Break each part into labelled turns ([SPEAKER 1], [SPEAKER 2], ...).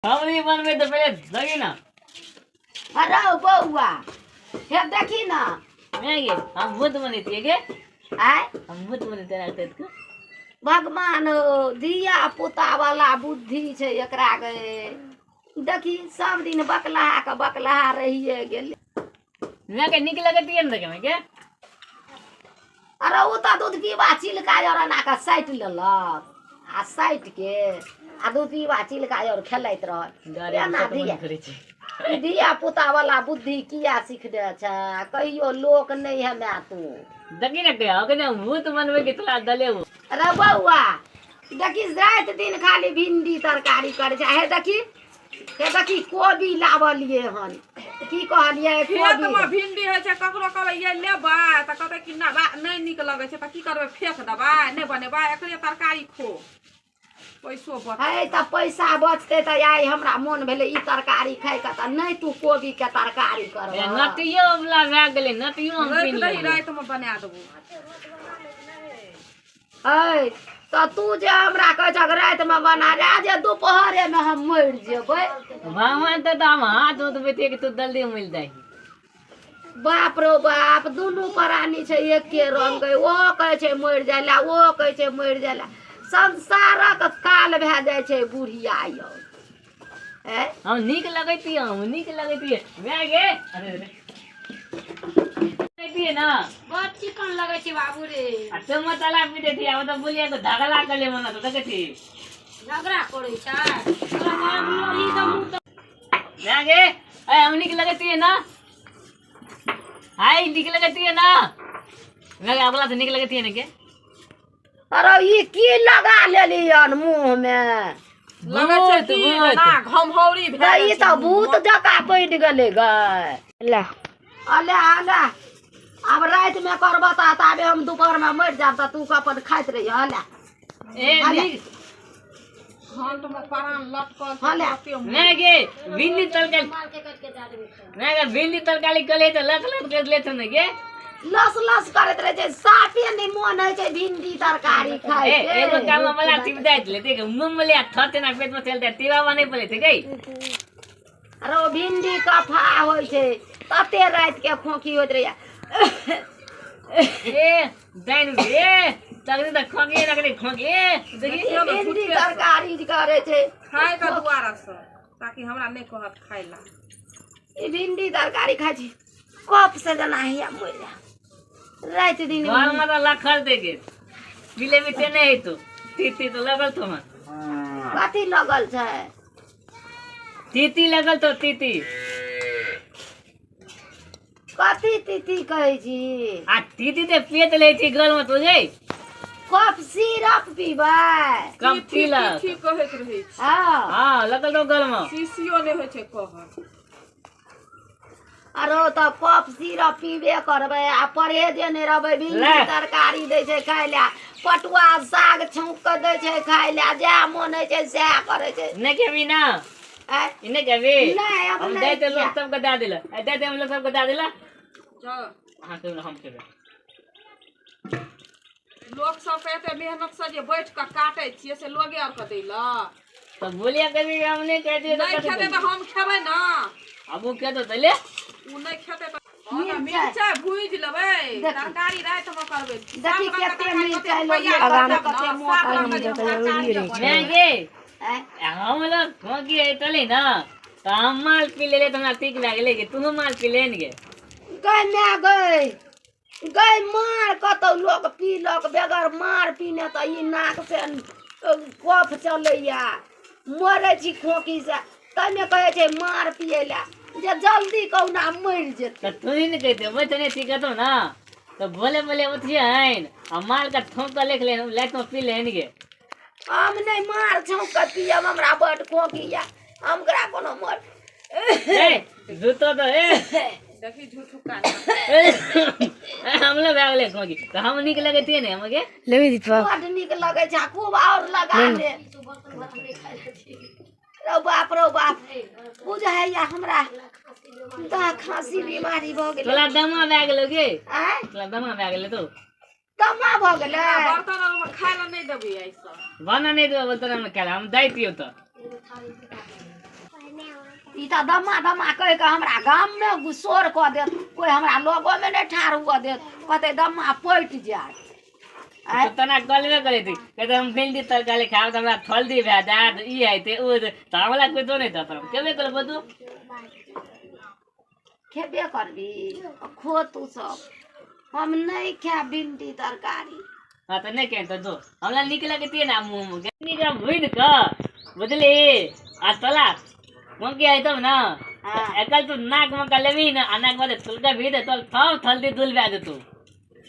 [SPEAKER 1] हम नहीं बनबे तो पहले लगी ना।
[SPEAKER 2] अरे बउआ हे देखी ना
[SPEAKER 1] मैं ये हम भूत बने थे के
[SPEAKER 2] आय
[SPEAKER 1] हम भूत बने थे लगते थे।
[SPEAKER 2] भगवान दिया पुता वाला बुद्धि छे एकरा गए देखी सब दिन बकलाहा रहिए गेल।
[SPEAKER 1] मैं के निक लगती है ना मैं के
[SPEAKER 2] अरे वो तो दूध पीवा चिलका और ना का साइट लेलक आ साइट के आ दूध पीवा चिलका और खेलैत रह दिया पुता वाला बुद्धि किया सीख दे छ कहियो लोक नहीं है मैं तू
[SPEAKER 1] देखी ना क्या के ना भूत बनवे के तला दले वो।
[SPEAKER 2] अरे बउआ देखी रात दिन खाली भिंडी तरकारी करे छ हे देखी कोबी लावलिए हन की कहलिए
[SPEAKER 3] कोबी त भिंडी है छ ककरो कहबै ये लेबा त कहबै कि ना नहीं निक लगे छ त की करबै फेंक देबा नहीं बनेबा एकरे तरकारी खो पैसो बच
[SPEAKER 2] है त पैसा बचते त आई हमरा मन भेले ई तरकारी खाय के त नहीं तू कोबी के तरकारी कर
[SPEAKER 1] ए नटियो वाला भए गेलै नटियो हम पीन
[SPEAKER 3] रही रात में बना देबो।
[SPEAKER 2] है त तू जे हमरा कह छ रात में बना रे जे दोपहरे में हम मर जेबै
[SPEAKER 1] भगवान त हम हाथ उठ बेटे के तू जल्दी मिल जाई।
[SPEAKER 2] बाप रो बाप दुनू प्राणी छै एके रंग ओ कहे छै मर जाइला ओ कहे छै मर जाइला संसारक काल भए जाय छै बुढ़िया यो हैं
[SPEAKER 1] हम निक लगैती मैं गे अरे लगैती है ना
[SPEAKER 2] बहुत चिकन लगे छै बाबू रे
[SPEAKER 1] आ तो मसाला पीटे थी अब तो बोलिए तो झगड़ा कर ले मना तो देखे थी
[SPEAKER 2] झगड़ा करे छै
[SPEAKER 1] मैं गे ए हम निक लगैती है ना हाय निक लगैती है ना मैं अगला से निक लगैती है ना के
[SPEAKER 2] अरे ई की लगा लेली अन मुंह में
[SPEAKER 3] लगे छै कि ना घमहौरी भे
[SPEAKER 2] ई त भूत जका बैठ गेले गय ले अले अब रात में करबा त ताबे हम दोपहर में मर जाब त तू अपन खाइत रही अले
[SPEAKER 1] ए निक
[SPEAKER 3] हम तो परान लटकल
[SPEAKER 1] मैं गे भिंडी तरकारी मैं गे भिंडी तरकारी कले तो लत कर लेत न गे
[SPEAKER 2] लस करत रहे छै साफे नहीं मन है छै भिंडी तरकारी खाए
[SPEAKER 1] ए एगो काम मला टिप दैत ले देख मुंह में ले थते ना पेट में चलते तीवा बने पड़े थे गई।
[SPEAKER 2] अरे ओ भिंडी कफा होय छै तते रात के खोखी होत रहिया
[SPEAKER 1] ए दाइन रे तगनी त खोगे रखले खोगे देखी
[SPEAKER 2] भिंडी तरकारी करे छै
[SPEAKER 3] खाए का दुआरा से ताकि हमरा नहीं कहत खाइला
[SPEAKER 2] ई भिंडी तरकारी खाय छै कप से जना हिया मर जा रात दिन
[SPEAKER 1] घर में तो लखर देगे बिले में तेने है तो तीती तो लगल तो मन
[SPEAKER 2] कथी लगल छै
[SPEAKER 1] तीती लगल तो तीती
[SPEAKER 2] कथी तीती कहै छी
[SPEAKER 1] आ तीती ते पेट ले थी गल में तो गई
[SPEAKER 2] कप सिरप पीबै
[SPEAKER 1] कब पीला
[SPEAKER 3] ठीक कहत रही छी
[SPEAKER 2] हां
[SPEAKER 1] हां लगल तो गल में
[SPEAKER 3] सीसीओ नहीं होय छै कह
[SPEAKER 2] अरे त कप सिरप पीबे करबै आ परहेजे नहीं रहबै भिंडी तरकारी दै छै खाय ले पटुआ साग छौंक के दै छै खाय ले जे मन है छै सएह करे छै
[SPEAKER 1] नहीं केबी ना
[SPEAKER 2] ए
[SPEAKER 1] इने केबी
[SPEAKER 2] नहीं अब
[SPEAKER 1] हम
[SPEAKER 2] नहीं
[SPEAKER 1] दे ते लोग सब को दे देला दे ते हम लोग सब को दे देला
[SPEAKER 3] जो
[SPEAKER 1] हां तो हम केबे
[SPEAKER 3] लोग सब कहते मेहनत से जे बैठ के काटे छिए से लोगे और के देला
[SPEAKER 1] तो बोलिया कभी हमने कह दिए
[SPEAKER 3] नहीं खेते तो हम खेबै ना
[SPEAKER 1] अब वो क्या तो तले
[SPEAKER 3] उ नहीं खेते तो मिर्चाई भूज लेबै तरकारी रात में करबै
[SPEAKER 2] देखी केते मिर्चाई लोग
[SPEAKER 3] आगाम कते मोटा
[SPEAKER 1] मैं गे हम लोग खोगी है तले ना तो हम माल पी ले तो हमरा ठीक लागले के तू माल पी लेन गे
[SPEAKER 2] गई मैं गई मार कतौ लोग पीलक बेगर मार पीने त ई नाक से कफ चलैया मरे छी खोकी से तने कहे छै मार पिएला जे जल्दी कौना मर जेते
[SPEAKER 1] तो तू ही नहीं कहते वो तने ठीक तो ना तो बोले बोले उठिए हैं हम माल का ठोक के लेख ले लाइट में पी लेन गे
[SPEAKER 2] हम नहीं मार छौ के पियब हमरा बड खोकिया हमरा कोनो मर
[SPEAKER 1] ए जूतो तो ए
[SPEAKER 3] देखी झूठू का
[SPEAKER 1] हम लोग भाग ले खोगी तो हम निक लगे थे ने हमके
[SPEAKER 2] लेबी दीपा बड निक लगे छै खूब और लगा ले रो बाप बुझा है या हमरा दा खांसी बीमारी भ गेल
[SPEAKER 1] तोला दमा भाग गेलो गे
[SPEAKER 2] आय
[SPEAKER 1] तोला दमा भाग गेलो तो
[SPEAKER 2] दमा भ गेलै
[SPEAKER 3] बर्तन में खाए ला नहीं देबी ऐसा
[SPEAKER 1] बना नहीं दो बर्तन में खाए हम दाई पियो तो
[SPEAKER 2] त दमा दमा कह के हमरा गाम में शोर क देत कोई हमरा लोगो में नहीं ठाड़ हुआ देत कहते दमा पट जाए
[SPEAKER 1] तो तना गलबे करे थी कहते हम भिंडी तरकारी खाओ तो हमरा थल्दी भे जात ई है ते ओ तो हमरा कोई तो नहीं था केबे कर बदू
[SPEAKER 2] खेबे करबी खो तू सब हम नहीं खा भिंडी तरकारी
[SPEAKER 1] हाँ तो नहीं कहते दो हमरा निक लगती है ना मुंह में गन्नी का भून का बुझली आ तला मंकी आई तब ना एकल तू नाक में का लेबी ना नाक में तुलका भी दे तो थल्दी दुल बे दे तू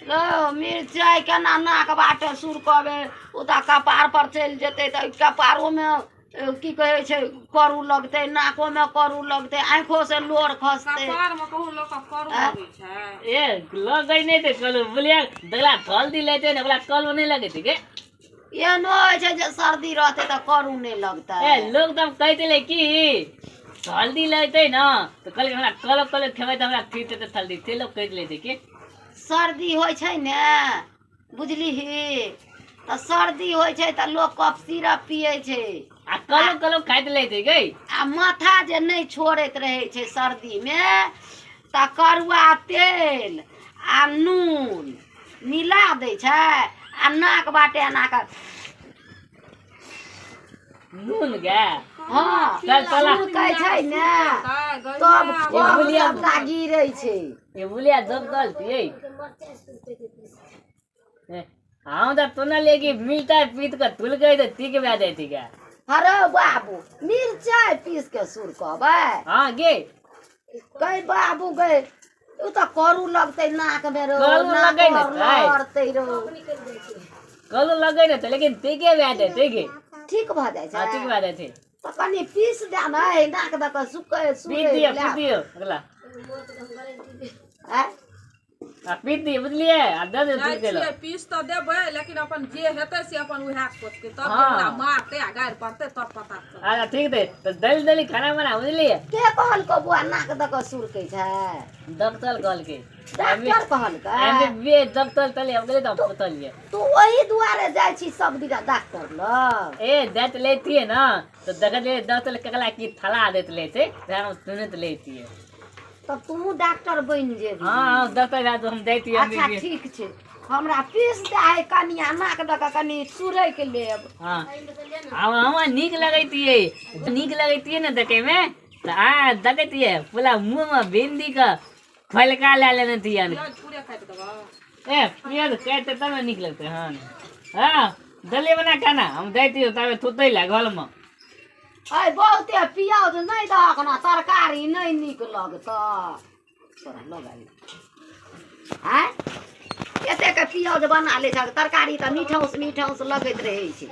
[SPEAKER 2] लो मिर्चाई के ना नाक बाटे सुर कबे उता कपार पर चल जेते त कपारो में की कहे छे करू लगते नाको में करू लगते आंखों से लोर खसते
[SPEAKER 3] कपार में कहू लोग करू लगे छै
[SPEAKER 1] ए लगे नहीं थे कल बोलिया दला थल्दी लेते ना बोला कल नहीं लगे थे के
[SPEAKER 2] ये न होय छे जे सर्दी रहते त करू नहीं लगता
[SPEAKER 1] ए लोग तो कहते ले कि थल्दी लेते ना तो कल हमरा कल खेबै त हमरा फिरते त थल्दी थे लोग कहते लेते के
[SPEAKER 2] सर्दी होय छै ने बुझलीही त सर्दी होय छै त लोग कफ सिरप पिए छै
[SPEAKER 1] आ कलो खाइत लेते गई
[SPEAKER 2] आ माथा जे नहीं छोड़ैत रहे छै सर्दी में त करुआ तेल आ नून मिला दै छै आ नाक बाटे एना के
[SPEAKER 1] नून गे
[SPEAKER 2] हाँ
[SPEAKER 1] चल चला
[SPEAKER 2] नून कहै छै ने तब कफ सबटा गिरै छै
[SPEAKER 1] ये बोलिया जब गलती है हाँ तो तू ना लेगी मिलता है पीत का तुल गई तो तीक में आ जाती क्या
[SPEAKER 2] अरे बाबू मिर्चाई पीस के सुर कहबै
[SPEAKER 1] हाँ गे
[SPEAKER 2] कई बाबू गए उ त करू लगते नाक में रो
[SPEAKER 1] करू लगै ने भाई।
[SPEAKER 2] लड़ते रो
[SPEAKER 1] कल लगे ना तो लेकिन तीके में आ जाते गे
[SPEAKER 2] ठीक भ जाय
[SPEAKER 1] हाँ
[SPEAKER 2] छै
[SPEAKER 1] तीक में आ जाते
[SPEAKER 2] त कनी पीस दे न नाक द के सुके
[SPEAKER 1] पीत दियो अगला
[SPEAKER 2] हैं
[SPEAKER 1] आ पीत दियो बुझलिए आ दे दे तुल के लो
[SPEAKER 3] पीस तो देबै लेकिन अपन जे हेतै से अपन उहे सोच के तब
[SPEAKER 1] हाँ।
[SPEAKER 3] हमरा मारते आ गाड़ पड़ते तब पता चलतै
[SPEAKER 1] अच्छा ठीक है तो दली दली खाना बना बुझलिए
[SPEAKER 2] के कहल को बुआ नाक द के सुरकै छै
[SPEAKER 1] दबतल कल के
[SPEAKER 2] डॉक्टर कहल का
[SPEAKER 1] वे दबतल तले अब गले तो पतलिए
[SPEAKER 2] तू वही दुआरे जाय छी सब दिन डॉक्टर लग
[SPEAKER 1] ए दत लेती है ना तो देखत ले दतल ककला की थला देत लेते हम सुनत लेती है
[SPEAKER 2] त तू डॉक्टर बन जेबी
[SPEAKER 1] हाँ दतल है तो हम देती है
[SPEAKER 2] अच्छा ठीक छै हमरा पीस दे है कनिया नाक द के कनी सुरै के लेब
[SPEAKER 1] हाँ हम नीक लगती है ना देखे में तो आ देखती है पूरा मुंह में भिंडी का फलका ले लेने थी
[SPEAKER 3] पूरे खाइत देबा
[SPEAKER 1] ए प्याज काटते तब नीक लगते हाँ हाँ दलिया बना खाना हम देती हो तब थुतै ला घर में
[SPEAKER 2] अय बहुते पियाज नहीं दहक ना तरकारी नहीं नीक लगता तोरा लगाई हैं एते के पियाज बना ले छ तरकारी त मीठौस लगैत रहे छै